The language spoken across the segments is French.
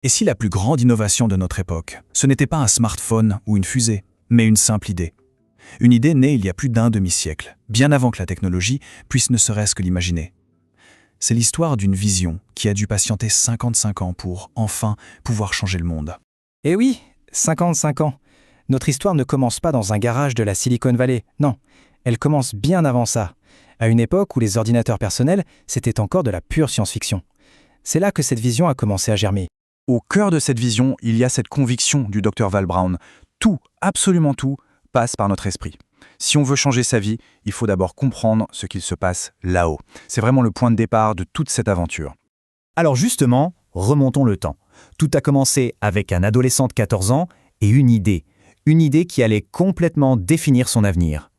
Et si la plus grande innovation de notre époque, ce n'était pas un smartphone ou une fusée, mais une simple idée? Une idée née il y a plus d'un demi-siècle, bien avant que la technologie puisse ne serait-ce que l'imaginer. C'est l'histoire d'une vision qui a dû patienter 55 ans pour, enfin, pouvoir changer le monde. Eh oui, 55 ans. Notre histoire ne commence pas dans un garage de la Silicon Valley, non. Elle commence bien avant ça, à une époque où les ordinateurs personnels, c'était encore de la pure science-fiction. C'est là que cette vision a commencé à germer. Au cœur de cette vision, il y a cette conviction du Dr Val Brown. Tout, absolument tout, passe par notre esprit. Si on veut changer sa vie, il faut d'abord comprendre ce qu'il se passe là-haut. C'est vraiment le point de départ de toute cette aventure. Alors justement, remontons le temps. Tout a commencé avec un adolescent de 14 ans et une idée qui allait complètement définir son avenir.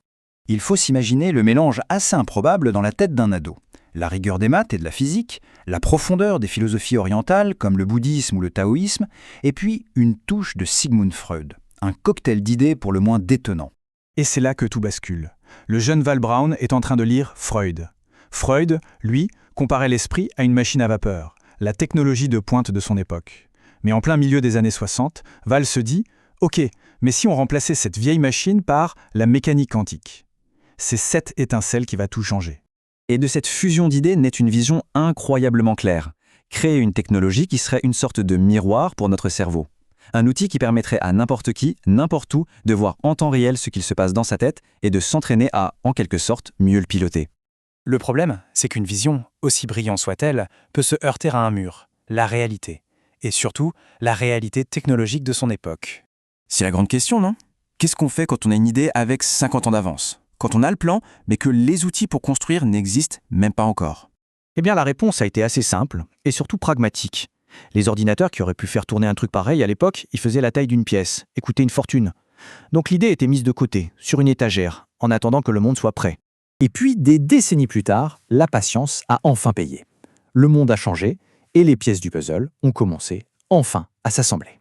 Il faut s'imaginer le mélange assez improbable dans la tête d'un ado. La rigueur des maths et de la physique, la profondeur des philosophies orientales comme le bouddhisme ou le taoïsme, et puis une touche de Sigmund Freud. Un cocktail d'idées pour le moins détonnant. Et c'est là que tout bascule. Le jeune Val Brown est en train de lire Freud. Freud, lui, comparait l'esprit à une machine à vapeur, la technologie de pointe de son époque. Mais en plein milieu des années 60, Val se dit « Ok, mais si on remplaçait cette vieille machine par la mécanique quantique ?» C'est cette étincelle qui va tout changer. Et de cette fusion d'idées naît une vision incroyablement claire. Créer une technologie qui serait une sorte de miroir pour notre cerveau. Un outil qui permettrait à n'importe qui, n'importe où, de voir en temps réel ce qu'il se passe dans sa tête et de s'entraîner à, en quelque sorte, mieux le piloter. Le problème, c'est qu'une vision, aussi brillante soit-elle, peut se heurter à un mur, la réalité. Et surtout, la réalité technologique de son époque. C'est la grande question, non? Qu'est-ce qu'on fait quand on a une idée avec 50 ans d'avance? Quand on a le plan, mais que les outils pour construire n'existent même pas encore? Eh bien, la réponse a été assez simple et surtout pragmatique. Les ordinateurs qui auraient pu faire tourner un truc pareil à l'époque, ils faisaient la taille d'une pièce et coûtaient une fortune. Donc l'idée était mise de côté, sur une étagère, en attendant que le monde soit prêt. Et puis, des décennies plus tard, la patience a enfin payé. Le monde a changé et les pièces du puzzle ont commencé, enfin, à s'assembler.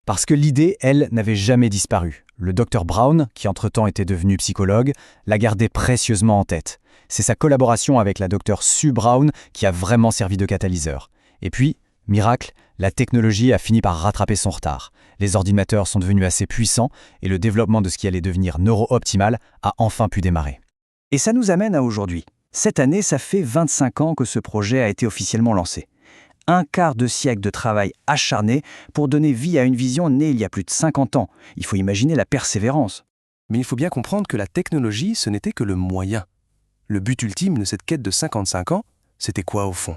Parce que l'idée, elle, n'avait jamais disparu. Le Dr Brown, qui entre-temps était devenu psychologue, l'a gardée précieusement en tête. C'est sa collaboration avec la Dr Sue Brown qui a vraiment servi de catalyseur. Et puis, miracle, la technologie a fini par rattraper son retard. Les ordinateurs sont devenus assez puissants et le développement de ce qui allait devenir neuro-optimal a enfin pu démarrer. Et ça nous amène à aujourd'hui. Cette année, ça fait 25 ans que ce projet a été officiellement lancé. Un quart de siècle de travail acharné pour donner vie à une vision née il y a plus de 50 ans. Il faut imaginer la persévérance. Mais il faut bien comprendre que la technologie, ce n'était que le moyen. Le but ultime de cette quête de 55 ans, c'était quoi au fond?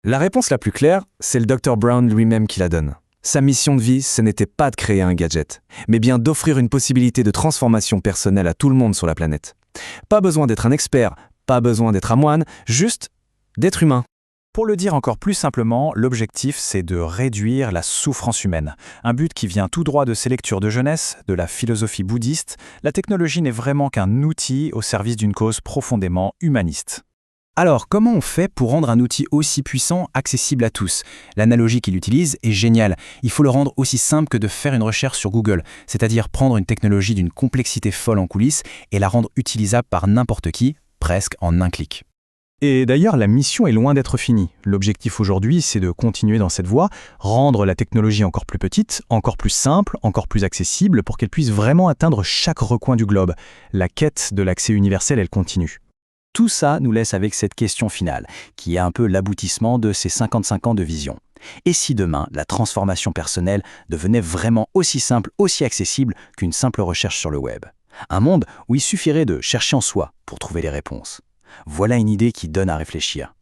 La réponse la plus claire, c'est le Dr Brown lui-même qui la donne. Sa mission de vie, ce n'était pas de créer un gadget, mais bien d'offrir une possibilité de transformation personnelle à tout le monde sur la planète. Pas besoin d'être un expert, pas besoin d'être un moine, juste d'être humain. Pour le dire encore plus simplement, l'objectif, c'est de réduire la souffrance humaine. Un but qui vient tout droit de ses lectures de jeunesse, de la philosophie bouddhiste. La technologie n'est vraiment qu'un outil au service d'une cause profondément humaniste. Alors, comment on fait pour rendre un outil aussi puissant accessible à tous? L'analogie qu'il utilise est géniale. Il faut le rendre aussi simple que de faire une recherche sur Google, c'est-à-dire prendre une technologie d'une complexité folle en coulisses et la rendre utilisable par n'importe qui, presque en un clic. Et d'ailleurs, la mission est loin d'être finie. L'objectif aujourd'hui, c'est de continuer dans cette voie, rendre la technologie encore plus petite, encore plus simple, encore plus accessible pour qu'elle puisse vraiment atteindre chaque recoin du globe. La quête de l'accès universel, elle continue. Tout ça nous laisse avec cette question finale, qui est un peu l'aboutissement de ces 55 ans de vision. Et si demain, la transformation personnelle devenait vraiment aussi simple, aussi accessible qu'une simple recherche sur le web? Un monde où il suffirait de chercher en soi pour trouver les réponses. Voilà une idée qui donne à réfléchir.